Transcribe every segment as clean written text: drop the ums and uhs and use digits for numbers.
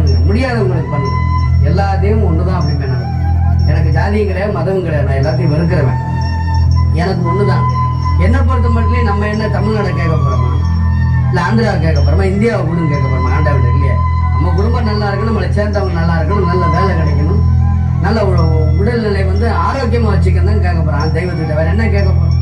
பண்ணுங்க, முடியாதவங்களுக்கு பண்ணுங்க. எல்லாத்தையும் ஒண்ணுதான் அப்படின்னு நான் எனக்கு ஜாதியும் கிடையாது, மதமும் கிடையாது. நான் எல்லாத்தையும் வெறுக்கிறவன். எனக்கு ஒண்ணுதான். என்னை பொறுத்த மட்டும் நம்ம என்ன தமிழ்நாடை கேட்க போறோமா, இல்லை ஆந்திராவை கேட்க போறோமா, இந்தியாவை கூட கேட்க போறோமா? ஆண்டாவிட இல்லையா? நம்ம குடும்பம் நல்லா இருக்கணும், நம்மளை சேர்ந்தவங்க நல்லா இருக்கணும், நல்ல வேலை கிடைக்கணும், நல்ல உடல்நிலை வந்து ஆரோக்கியமா வச்சுக்கணும் தான் கேட்க போறோம். தெய்வத்திட்ட வேற என்ன கேட்க போறோம்?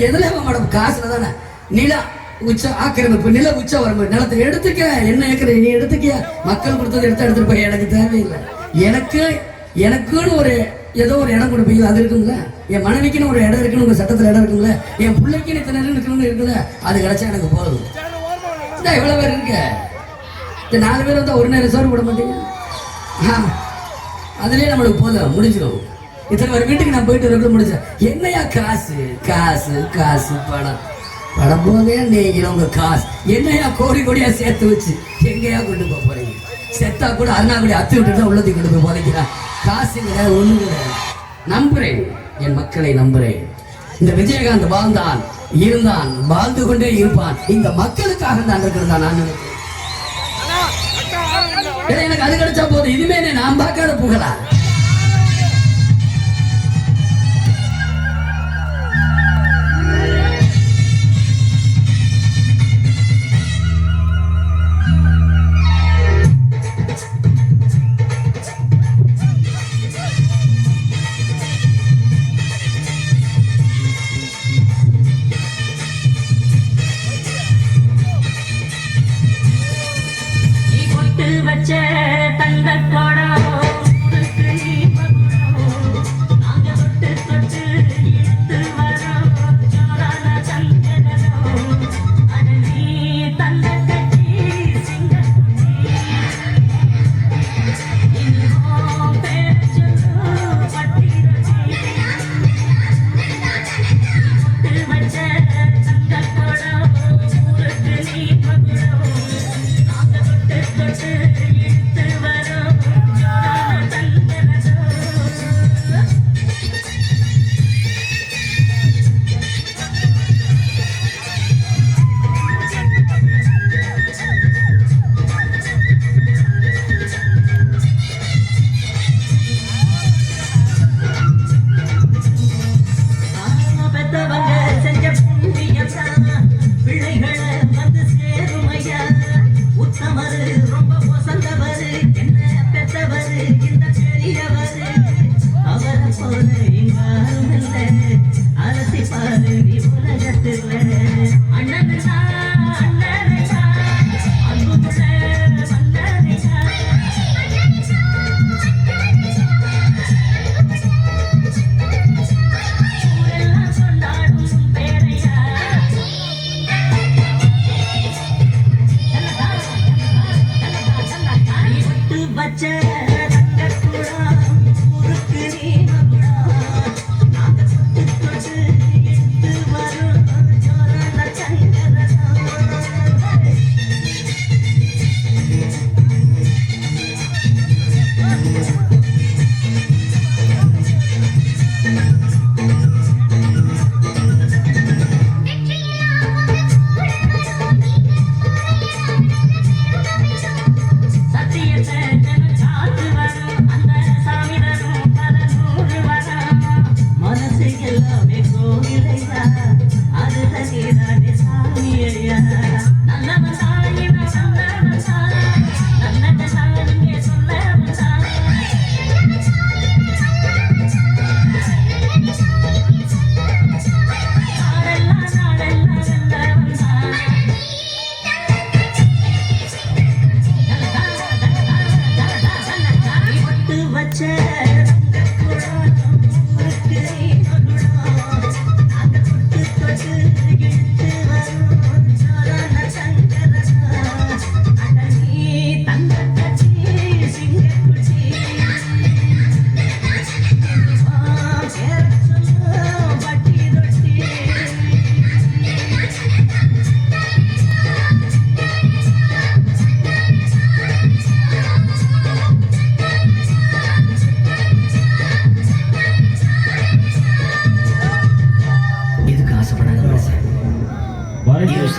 எதுல மேடம் காசுல தானே நில உச்ச ஆக்கிரமிப்பு, நில உச்ச வரம்பு, நிலத்தை எடுத்துக்க, என்ன ஏக்கர் நீ எடுத்துக்கிய, மக்கள் கொடுத்தது எடுத்துட்டு போய் எனக்கு தேவையில்லை. எனக்குன்னு ஒரு ஏதோ ஒரு இடம் கொடுப்பீங்க, அது இருக்குங்களா? என் மனைவிக்குன்னு ஒரு இடம் இருக்குன்னு உங்க சட்டத்துல இடம் இருக்குங்களா? என் பிள்ளைக்குன்னு இத்தனை இடம் இருக்கணும்னு இருக்குல்ல, அது கிடைச்சா எனக்கு போதும். எவ்வளவு பேர் இருக்க, இந்த 4 பேர் வந்தா ஒரு நேரம் சோறு போட மாட்டீங்க, அதுலயே நம்மளுக்கு போதும், முடிஞ்சிடும். இத்தனை ஒரு வீட்டுக்கு நான் போயிட்டு வரக்குள்ள முடிச்சேன். என்னையா காசு காசு காசு, பணம் படம் போதே நீங்க உங்க காசு என்னையா கோடி கோடியா சேர்த்து வச்சு எங்கேயா கொண்டு போக போறீங்க? செத்தா கூட அருணாக்குடி அத்து விட்டு தான் உள்ளத்தை கொண்டு போய் போதைக்கிறான். காசு கிடையாது, ஒண்ணு கிடையாது. நம்புறேன், என் மக்களை நம்புறேன். இந்த விஜயகாந்த் வாழ்ந்தான், இருந்தான், வாழ்ந்து கொண்டே இருப்பான். இந்த மக்களுக்காக தான் இருக்கிறதா நான் நினைக்கிறேன். எனக்கு அது கிடைச்சா போதும், இனிமே நான் பார்க்காத புகழா.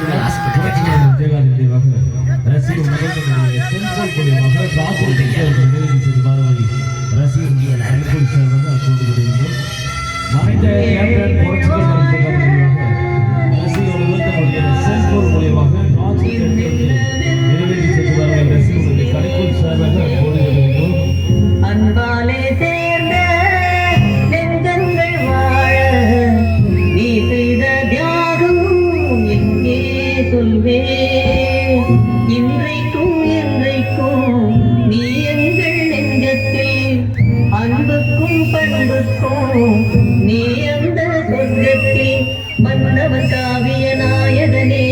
மேல ஆசைப்பட்டு கேட்டீங்க. விஜயகாந்த் நினைவாக ரசிகர் மகனுடைய செல்போன் மூலியமாக ராஜன் நினைவு செய்து பாரதி ரசிகர் அனுகூல் சேர்வதாக அப்போது கொண்டிருந்தோம். மறைந்த கேப்டன் போர்ச்சுகல் விஜயகாந்த் நினைவாக ரசிகர்கள் தன்னுடைய செல்போன் மூலியமாக ராஜன் நினைவு செய்து பாரதி ரசிகர்களுடைய கணிப்பூர் சேர்வதாக அப்போது கொண்டிருந்தோம். அன்பாலே சேர்ந்த நெஞ்சங்கள் வாழ நீ செய்த தியாகம் எங்கே சொல்வே. இன்றைக்கும் என்றைக்கும் நீ எங்கள் நெஞ்சத்தில் அன்புக்கும் பண்புக்கும் நீ அந்த சொர்க்கத்தில் மன்னவர் காவிய நாயகனே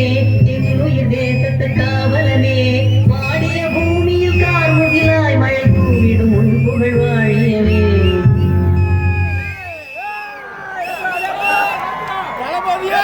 என்னுயிர் தேசத்து காவலனே. வாடிய பூமியில் கார்முகிலாய் மழை தூவிடும் உன் புகழ் வாழியவே. தளபதியா